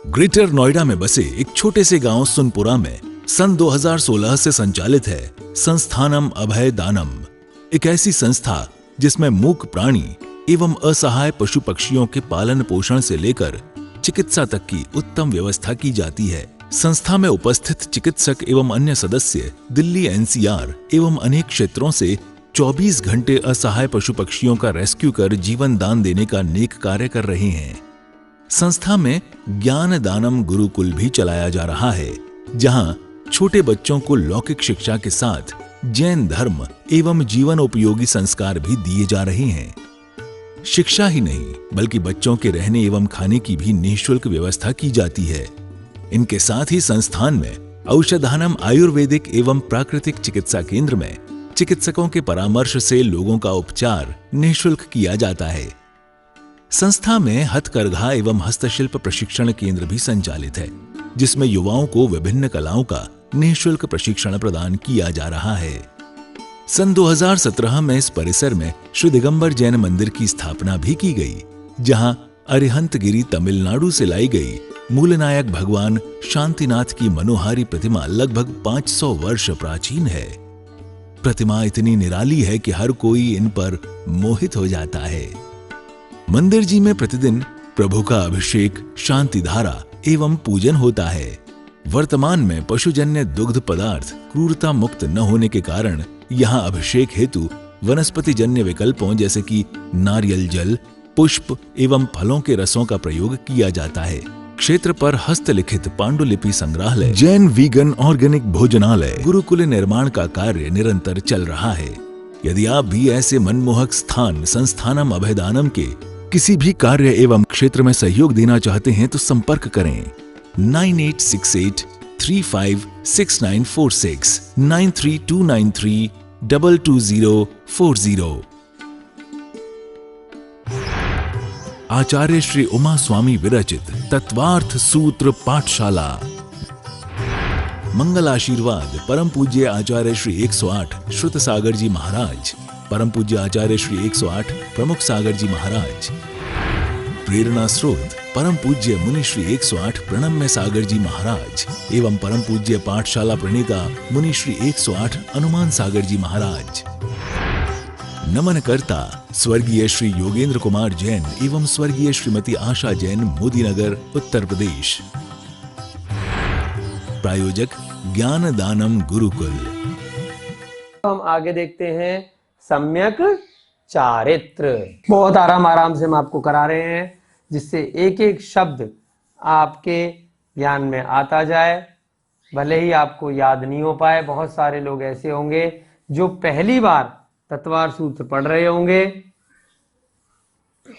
Greater Noida में बसे एक छोटे से गांव सुनपुरा में सन 2016 से संचालित है संस्थानम अभय दानम, एक ऐसी संस्था जिसमें मूक प्राणी एवं असहाय पशु पक्षियों के पालन पोषण से लेकर चिकित्सा तक की उत्तम व्यवस्था की जाती है। संस्था में उपस्थित चिकित्सक एवं अन्य सदस्य दिल्ली एनसीआर एवं अनेक क्षेत्रों से 24 घंटे असहाय पशु पक्षियों का रेस्क्यू कर जीवन दान देने का नेक कार्य कर रहे हैं। संस्था में ज्ञान दानम गुरुकुल भी चलाया जा रहा है, जहां छोटे बच्चों को लौकिक शिक्षा के साथ जैन धर्म एवं जीवन उपयोगी संस्कार भी दिए जा रहे हैं। शिक्षा ही नहीं बल्कि बच्चों के रहने एवं खाने की भी निःशुल्क व्यवस्था की जाती है। इनके साथ ही संस्थान में औषधानम आयुर्वेदिक एवं प्राकृतिक चिकित्सा केंद्र में चिकित्सकों के परामर्श से लोगों का उपचार निःशुल्क किया जाता है। संस्था में हथकरघा एवं हस्तशिल्प प्रशिक्षण केंद्र भी संचालित है, जिसमें युवाओं को विभिन्न कलाओं का निःशुल्क प्रशिक्षण प्रदान किया जा रहा है। सन 2017 में इस परिसर में श्री दिगंबर जैन मंदिर की स्थापना भी की गई, जहां अरिहंतगिरी तमिलनाडु से लाई गई मूलनायक भगवान शांतिनाथ की मनोहारी प्रतिमा लगभग 500 वर्ष प्राचीन है। प्रतिमा इतनी निराली है कि हर कोई इन पर मोहित हो जाता है। मंदिर जी में प्रतिदिन प्रभु का अभिषेक, शांति धारा एवं पूजन होता है। वर्तमान में पशुजन्य दुग्ध पदार्थ क्रूरता मुक्त न होने के कारण यहाँ अभिषेक हेतु वनस्पति जन्य विकल्पों जैसे कि नारियल जल, पुष्प एवं फलों के रसों का प्रयोग किया जाता है। क्षेत्र पर हस्तलिखित पांडुलिपि संग्रहालय, जैन वीगन ऑर्गेनिक भोजनालय, गुरुकुल निर्माण का कार्य निरंतर चल रहा है। यदि आप भी ऐसे मनमोहक स्थान संस्थानम अभयदानम के किसी भी कार्य एवं क्षेत्र में सहयोग देना चाहते हैं तो संपर्क करें 9868356946 9329322040। आचार्य श्री उमा स्वामी विरचित तत्वार्थ सूत्र पाठशाला। मंगल आशीर्वाद परम पूज्य आचार्य श्री 108 श्रुत सागर जी महाराज, परम पूज्य आचार्य श्री 108 प्रमुख सागर जी महाराज। प्रेरणा स्रोत परम पूज्य मुनि श्री 108 प्रणम्य सागर जी महाराज एवं परम पूज्य पाठशाला प्रणेता मुनि श्री 108 हनुमान सागर जी महाराज। नमन करता स्वर्गीय श्री योगेंद्र कुमार जैन एवं स्वर्गीय श्रीमती आशा जैन, मोदीनगर, उत्तर प्रदेश। प्रायोजक ज्ञान दानम गुरुकुल। हम आगे देखते हैं सम्यक चारित्र। बहुत आराम से हम आपको करा रहे हैं, जिससे एक एक शब्द आपके ज्ञान में आता जाए, भले ही आपको याद नहीं हो पाए। बहुत सारे लोग ऐसे होंगे जो पहली बार तत्वार सूत्र पढ़ रहे होंगे।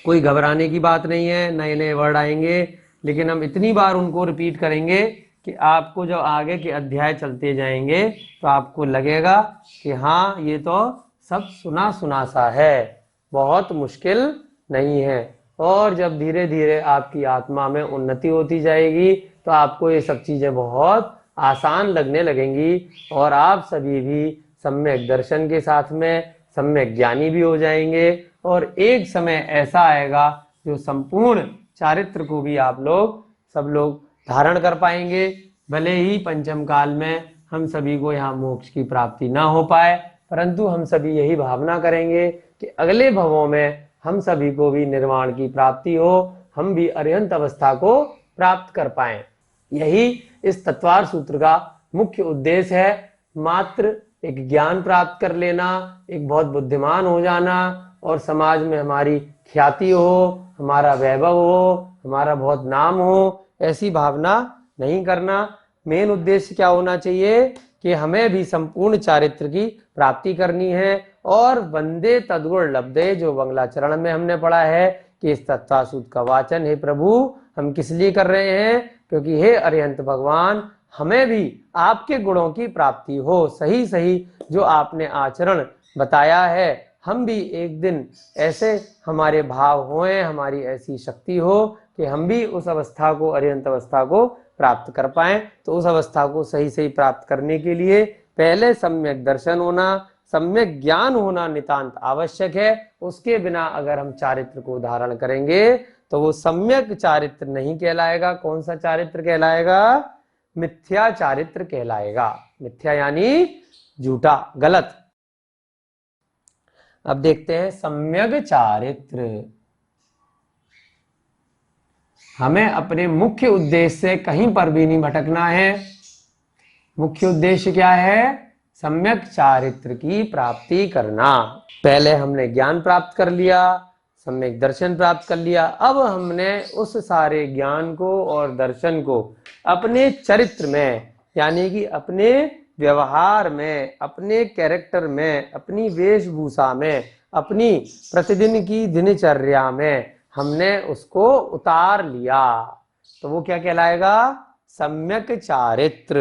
कोई घबराने की बात नहीं है, नए नए वर्ड आएंगे, लेकिन हम इतनी बार उनको रिपीट करेंगे कि आपको जब आगे के अध्याय चलते जाएंगे तो आपको लगेगा कि हाँ, ये तो सब सुना सुना सा है, बहुत मुश्किल नहीं है। और जब धीरे धीरे आपकी आत्मा में उन्नति होती जाएगी तो आपको ये सब चीजें बहुत आसान लगने लगेंगी और आप सभी भी सम्यक दर्शन के साथ में सम्यक ज्ञानी भी हो जाएंगे। और एक समय ऐसा आएगा जो संपूर्ण चारित्र को भी आप लोग सब लोग धारण कर पाएंगे। भले ही पंचम काल में हम सभी को यहाँ मोक्ष की प्राप्ति ना हो पाए, परंतु हम सभी यही भावना करेंगे कि अगले भवों में हम सभी को भी निर्वाण की प्राप्ति हो, हम भी अरिहंत अवस्था को प्राप्त कर पाएं। यही इस तत्वार सूत्र का मुख्य उद्देश्य है। मात्र एक ज्ञान प्राप्त कर लेना, एक बहुत बुद्धिमान हो जाना और समाज में हमारी ख्याति हो, हमारा वैभव हो, हमारा बहुत नाम हो, ऐसी भावना नहीं करना। मेन उद्देश्य क्या होना चाहिए कि हमें भी संपूर्ण चारित्र की प्राप्ति करनी है। और वंदे तद्गुण लब्धे, जो बंगला चरण में हमने पढ़ा है कि इस तत्वार सूत्र का वाचन हे प्रभु हम किस लिए कर रहे हैं, क्योंकि हे अरिहंत भगवान, हमें भी आपके गुणों की प्राप्ति हो। सही सही जो आपने आचरण बताया है, हम भी एक दिन ऐसे हमारे भाव होएं, हमारी ऐसी शक्ति हो कि हम भी उस अवस्था को, अरिहंत अवस्था को प्राप्त कर पाएं। तो उस अवस्था को सही सही प्राप्त करने के लिए पहले सम्यक दर्शन होना, सम्यक ज्ञान होना नितांत आवश्यक है। उसके बिना अगर हम चारित्र को धारण करेंगे तो वो सम्यक चारित्र नहीं कहलाएगा। कौन सा चारित्र कहलाएगा? मिथ्या चारित्र कहलाएगा। मिथ्या यानी झूठा, गलत। अब देखते हैं सम्यक चारित्र। हमें अपने मुख्य उद्देश्य से कहीं पर भी नहीं भटकना है। मुख्य उद्देश्य क्या है? सम्यक चारित्र की प्राप्ति करना। पहले हमने ज्ञान प्राप्त कर लिया, सम्यक दर्शन प्राप्त कर लिया। अब हमने उस सारे ज्ञान को और दर्शन को अपने चरित्र में, यानी कि अपने व्यवहार में, अपने कैरेक्टर में, अपनी वेशभूषा में, अपनी प्रतिदिन की दिनचर्या में हमने उसको उतार लिया। तो वो क्या कहलाएगा? सम्यक चारित्र।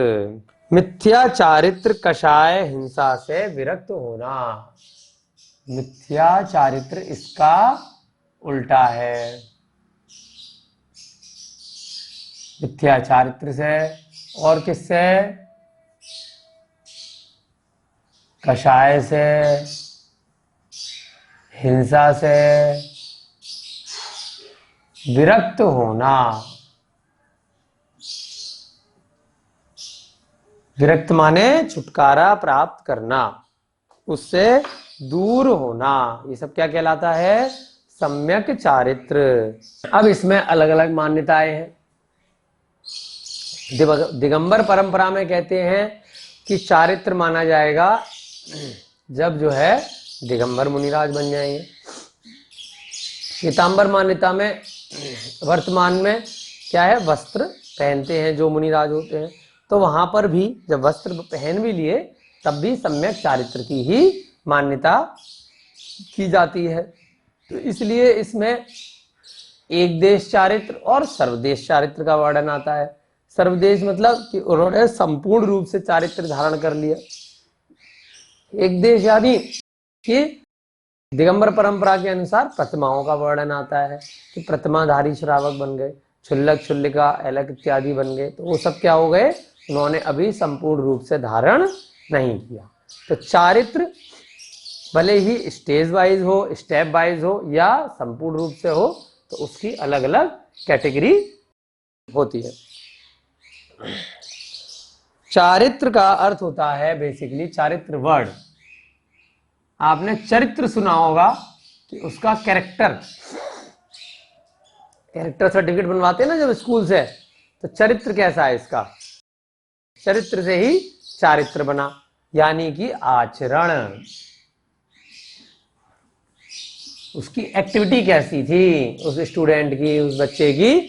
मिथ्या चारित्र कषाय हिंसा से विरक्त होना। मिथ्या चारित्र इसका उल्टा है। मिथ्या चारित्र से और किससे? कषाय से, हिंसा से विरक्त होना। विरक्त माने छुटकारा प्राप्त करना, उससे दूर होना। ये सब क्या कहलाता है? सम्यक चारित्र। अब इसमें अलग अलग मान्यताएं हैं। दिगंबर परंपरा में कहते हैं कि चारित्र माना जाएगा जब जो है दिगंबर मुनिराज बन जाएंगे। श्वेतांबर मान्यता में वर्तमान में क्या है? वस्त्र पहनते हैं जो मुनिराज होते हैं, तो वहां पर भी जब वस्त्र पहन भी लिए तब भी सम्यक चारित्र की ही मान्यता की जाती है। तो इसलिए इसमें एक देश चारित्र और सर्वदेश चारित्र का वर्णन आता है। सर्वदेश मतलब कि उन्होंने संपूर्ण रूप से चारित्र धारण कर लिया। एक देश यानी कि दिगंबर परंपरा के अनुसार प्रतिमाओं का वर्णन आता है कि प्रतिमाधारी श्रावक बन गए, क्षुल्लक, क्षुल्लिका, ऐलक इत्यादि बन गए। तो वो सब क्या हो गए? उन्होंने अभी संपूर्ण रूप से धारण नहीं किया। तो चारित्र भले ही स्टेज वाइज हो, स्टेप वाइज हो या संपूर्ण रूप से हो, तो उसकी अलग अलग कैटेगरी होती है। चारित्र का अर्थ होता है बेसिकली, चारित्र वर्ड आपने चरित्र सुना होगा कि उसका कैरेक्टर सर्टिफिकेट बनवाते हैं ना जब स्कूल से, तो चरित्र कैसा है इसका? चरित्र से ही चारित्र बना, यानी कि आचरण। उसकी एक्टिविटी कैसी थी उस स्टूडेंट की, उस बच्चे की,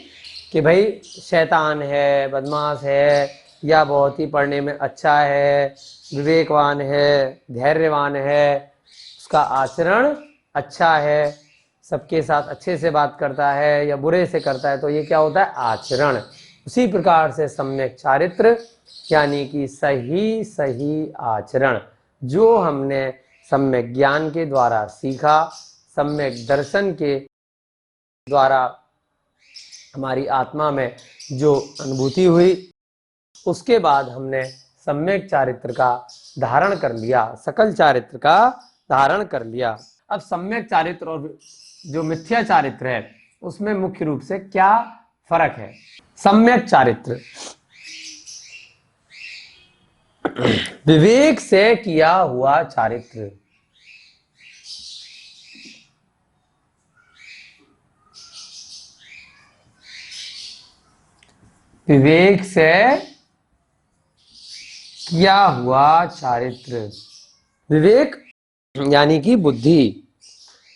कि भाई शैतान है, बदमाश है, या बहुत ही पढ़ने में अच्छा है, विवेकवान है, धैर्यवान है, उसका आचरण अच्छा है, सबके साथ अच्छे से बात करता है या बुरे से करता है, तो ये क्या होता है? आचरण। उसी प्रकार से सम्यक चारित्र यानी कि सही सही आचरण, जो हमने सम्यक ज्ञान के द्वारा सीखा, सम्यक दर्शन के द्वारा हमारी आत्मा में जो अनुभूति हुई, उसके बाद हमने सम्यक चारित्र का धारण कर लिया, सकल चारित्र का धारण कर लिया। अब सम्यक चारित्र और जो मिथ्या चारित्र है उसमें मुख्य रूप से क्या फर्क है? सम्यक चारित्र विवेक से किया हुआ चारित्र। विवेक से किया हुआ चारित्र। विवेक यानी कि बुद्धि।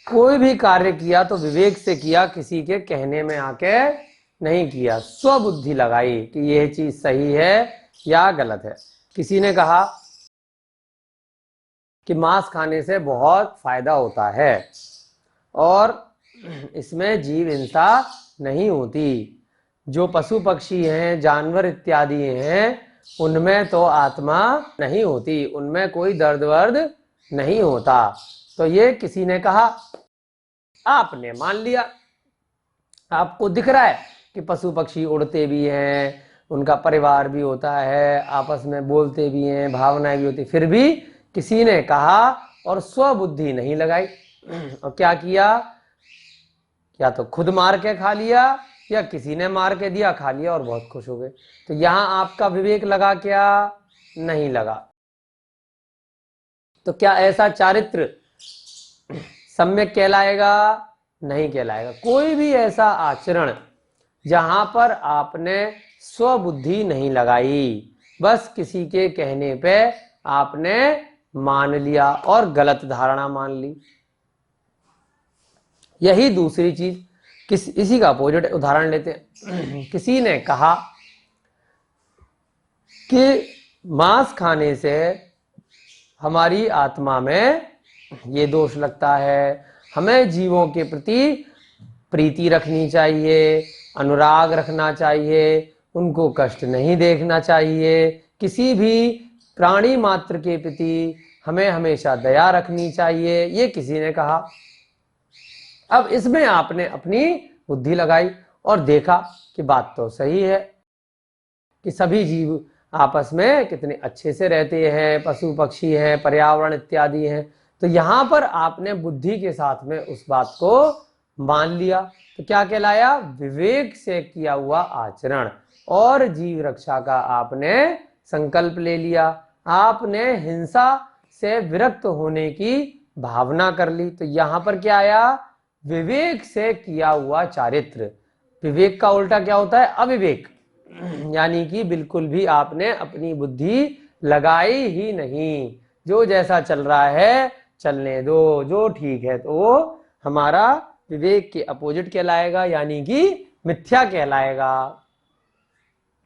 कोई भी कार्य किया तो विवेक से किया, किसी के कहने में आके नहीं किया। स्वबुद्धि लगाई कि यह चीज सही है या गलत है। किसी ने कहा कि मांस खाने से बहुत फायदा होता है और इसमें जीव हिंसा नहीं होती। जो पशु पक्षी हैं, जानवर इत्यादि हैं, उनमें तो आत्मा नहीं होती, उनमें कोई दर्द वर्द नहीं होता। तो ये किसी ने कहा, आपने मान लिया। आपको दिख रहा है कि पशु पक्षी उड़ते भी हैं, उनका परिवार भी होता है, आपस में बोलते भी हैं, भावनाएं भी होती, फिर भी किसी ने कहा और स्वबुद्धि नहीं लगाई। और क्या किया या तो खुद मार के खा लिया या किसी ने मार के दिया, खा लिया और बहुत खुश हो गए। तो यहां आपका विवेक लगा क्या? नहीं लगा। तो क्या ऐसा चारित्र सम्यक कहलाएगा? नहीं कहलाएगा। कोई भी ऐसा आचरण जहां पर आपने स्वबुद्धि नहीं लगाई, बस किसी के कहने पे आपने मान लिया और गलत धारणा मान ली, यही दूसरी चीज। इसी का अपोजिट उदाहरण लेते हैं। किसी ने कहा कि मांस खाने से हमारी आत्मा में ये दोष लगता है, हमें जीवों के प्रति प्रीति रखनी चाहिए, अनुराग रखना चाहिए, उनको कष्ट नहीं देखना चाहिए, किसी भी प्राणी मात्र के प्रति हमें हमेशा दया रखनी चाहिए, ये किसी ने कहा। अब इसमें आपने अपनी बुद्धि लगाई और देखा कि बात तो सही है कि सभी जीव आपस में कितने अच्छे से रहते हैं, पशु पक्षी हैं, पर्यावरण इत्यादि हैं। तो यहां पर आपने बुद्धि के साथ में उस बात को मान लिया, तो क्या कहलाया? विवेक से किया हुआ आचरण। और जीव रक्षा का आपने संकल्प ले लिया, आपने हिंसा से विरक्त होने की भावना कर ली। तो यहां पर क्या आया? विवेक से किया हुआ चारित्र। विवेक का उल्टा क्या होता है? अविवेक। यानी कि बिल्कुल भी आपने अपनी बुद्धि लगाई ही नहीं, जो जैसा चल रहा है चलने दो, जो ठीक है तो वो हमारा विवेक के अपोजिट कहलाएगा, यानी कि मिथ्या कहलाएगा।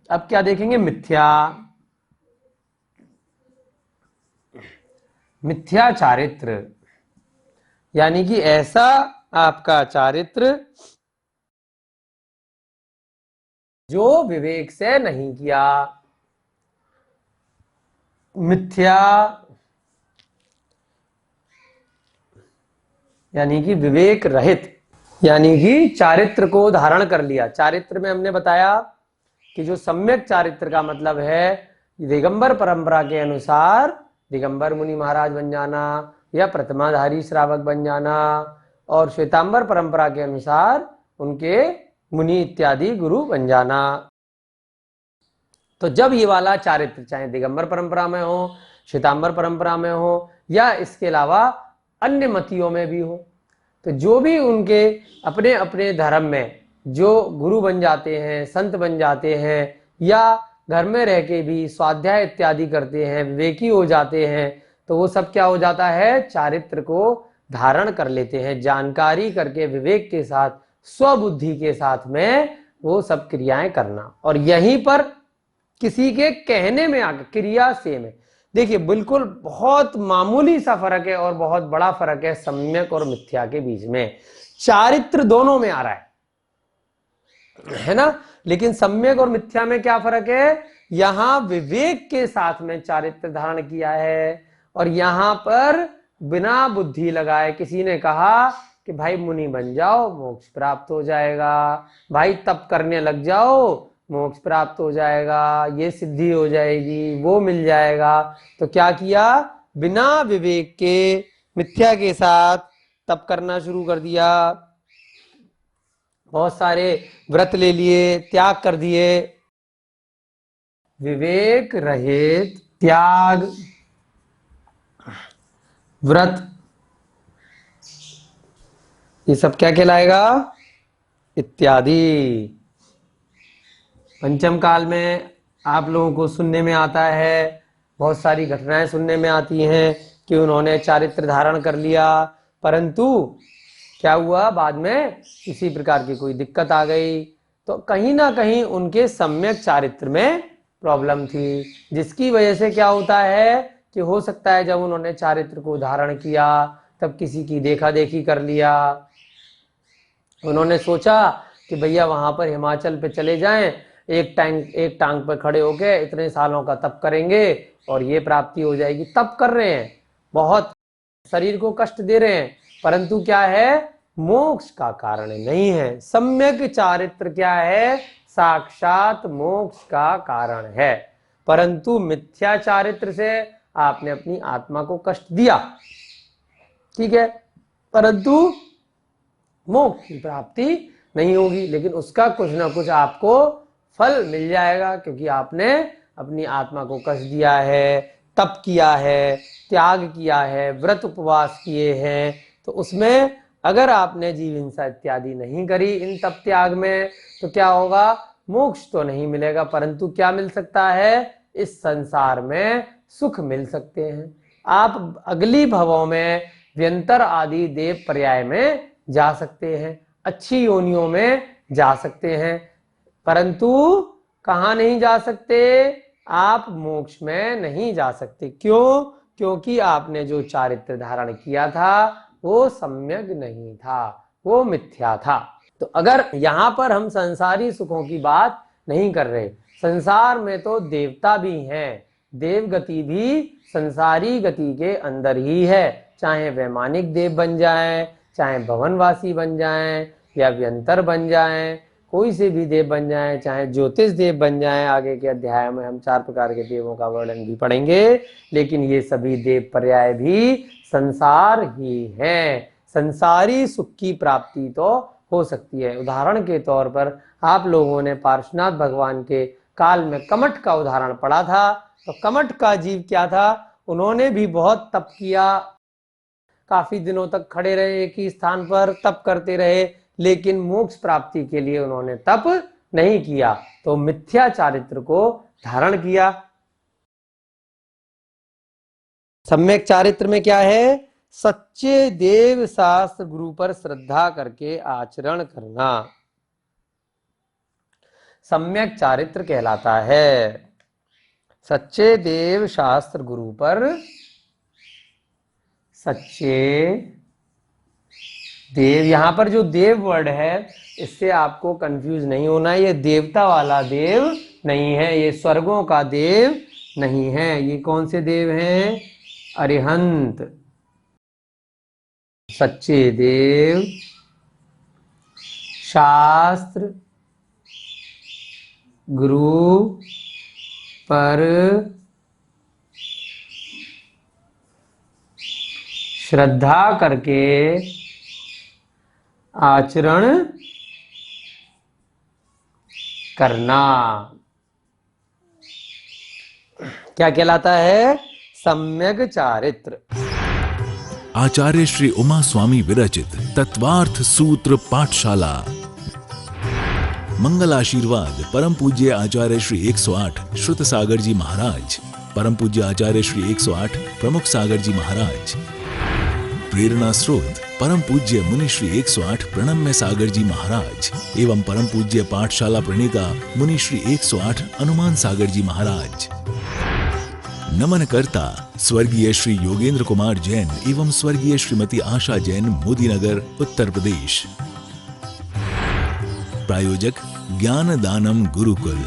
अब क्या देखेंगे? मिथ्या। मिथ्या चारित्र यानी कि ऐसा आपका चारित्र जो विवेक से नहीं किया। मिथ्या यानी कि विवेक रहित, यानी कि चारित्र को धारण कर लिया। चारित्र में हमने बताया कि जो सम्यक चारित्र का मतलब है, दिगंबर परंपरा के अनुसार दिगंबर मुनि महाराज बन जाना या प्रतिमाधारी श्रावक बन जाना, और श्वेतांबर परंपरा के अनुसार उनके मुनि इत्यादि गुरु बन जाना। तो जब ये वाला चारित्र चाहे दिगंबर परंपरा में हो, श्वेतांबर परंपरा में हो, या इसके अलावा अन्य मतियों में भी हो, तो जो भी उनके अपने अपने धर्म में जो गुरु बन जाते हैं, संत बन जाते हैं, या घर में रह के भी स्वाध्याय इत्यादि करते हैं, विवेकी हो जाते हैं, तो वो सब क्या हो जाता है? चारित्र को धारण कर लेते हैं। जानकारी करके विवेक के साथ, स्वबुद्धि के साथ में वो सब क्रियाएं करना। और यहीं पर किसी के कहने में आकर क्रिया सेम है। देखिए बिल्कुल बहुत मामूली सा फर्क है और बहुत बड़ा फर्क है सम्यक और मिथ्या के बीच में। चारित्र दोनों में आ रहा है ना, लेकिन सम्यक और मिथ्या में क्या फर्क है? यहां विवेक के साथ में चारित्र धारण किया है, और यहां पर बिना बुद्धि लगाए किसी ने कहा कि भाई मुनि बन जाओ, मोक्ष प्राप्त हो जाएगा, भाई तप करने लग जाओ, मोक्ष प्राप्त हो जाएगा, ये सिद्धि हो जाएगी, वो मिल जाएगा। तो क्या किया? बिना विवेक के मिथ्या के साथ तप करना शुरू कर दिया, बहुत सारे व्रत ले लिए, त्याग कर दिए। विवेक रहित त्याग, व्रत, ये सब क्या कहलाएगा? इत्यादि। पंचम काल में आप लोगों को सुनने में आता है, बहुत सारी घटनाएं सुनने में आती हैं कि उन्होंने चारित्र धारण कर लिया, परंतु क्या हुआ? बाद में इसी प्रकार की कोई दिक्कत आ गई। तो कहीं ना कहीं उनके सम्यक चारित्र में प्रॉब्लम थी, जिसकी वजह से क्या होता है कि हो सकता है जब उन्होंने चारित्र को धारण किया तब किसी की देखा देखी कर लिया। उन्होंने सोचा कि भैया वहां पर हिमाचल पे चले जाएं, एक टांग पर खड़े होके इतने सालों का तप करेंगे और ये प्राप्ति हो जाएगी। तप कर रहे हैं, बहुत शरीर को कष्ट दे रहे हैं, परंतु क्या है? मोक्ष का कारण नहीं है। सम्यक चारित्र क्या है? साक्षात मोक्ष का कारण है। परंतु मिथ्या चारित्र से आपने अपनी आत्मा को कष्ट दिया, ठीक है, परंतु मोक्ष की प्राप्ति नहीं होगी, लेकिन उसका कुछ ना कुछ आपको फल मिल जाएगा, क्योंकि आपने अपनी आत्मा को कष्ट दिया है, तप किया है, त्याग किया है, व्रत उपवास किए हैं। तो उसमें अगर आपने जीव हिंसा इत्यादि नहीं करी इन तप त्याग में, तो क्या होगा, मोक्ष तो नहीं मिलेगा, परंतु क्या मिल सकता है, इस संसार में सुख मिल सकते हैं। आप अगली भवों में व्यंतर आदि देव पर्याय में जा सकते हैं, अच्छी योनियों में जा सकते हैं, परंतु कहाँ नहीं जा सकते, आप मोक्ष में नहीं जा सकते। क्यों? क्योंकि आपने जो चारित्र धारण किया था वो सम्यक नहीं था, वो मिथ्या था। तो अगर यहाँ पर हम संसारी सुखों की बात नहीं कर रहे, संसार में तो देवता भी हैं, देव गति भी संसारी गति के अंदर ही है, चाहे वैमानिक देव बन जाएं, चाहे भवनवासी बन जाएं, या व्यंतर बन जाएं, कोई से भी देव बन जाएं, चाहे ज्योतिष देव बन जाएं। आगे के अध्याय में हम 4 प्रकार के देवों का वर्णन भी पढ़ेंगे, लेकिन ये सभी देव पर्याय भी संसार ही हैं। संसारी सुख की प्राप्ति तो हो सकती है। उदाहरण के तौर पर आप लोगों ने पार्श्वनाथ भगवान के काल में कमठ का उदाहरण पढ़ा था। तो कमठ का जीव क्या था, उन्होंने भी बहुत तप किया, काफी दिनों तक खड़े रहे एक ही स्थान पर, तप करते रहे, लेकिन मोक्ष प्राप्ति के लिए उन्होंने तप नहीं किया, तो मिथ्या चारित्र को धारण किया। सम्यक चारित्र में क्या है, सच्चे देव शास्त्र गुरु पर श्रद्धा करके आचरण करना सम्यक चारित्र कहलाता है। सच्चे देव शास्त्र गुरु पर, सच्चे देव, यहां पर जो देव वर्ड है इससे आपको कंफ्यूज नहीं होना, ये देवता वाला देव नहीं है, ये स्वर्गों का देव नहीं है। ये कौन से देव हैं, अरिहंत। सच्चे देव शास्त्र गुरु पर श्रद्धा करके आचरण करना क्या कहलाता है, सम्यक चारित्र। आचार्य श्री उमा स्वामी विरचित तत्वार्थ सूत्र पाठशाला। मंगल आशीर्वाद परम पूज्य आचार्य श्री 108 श्रुत सागर जी महाराज, परम पूज्य आचार्य श्री 108 प्रमुख सागर जी महाराज। प्रेरणा स्रोत परम पूज्य मुनि श्री 108 प्रणम्य सागर जी महाराज एवं परम पूज्य पाठशाला प्रणेता मुनि श्री 108 हनुमान सागर जी महाराज। नमन करता स्वर्गीय श्री योगेंद्र कुमार जैन एवं स्वर्गीय श्रीमती आशा जैन, मोदीनगर, उत्तर प्रदेश। प्रायोजक ज्ञान दानम गुरुकुल।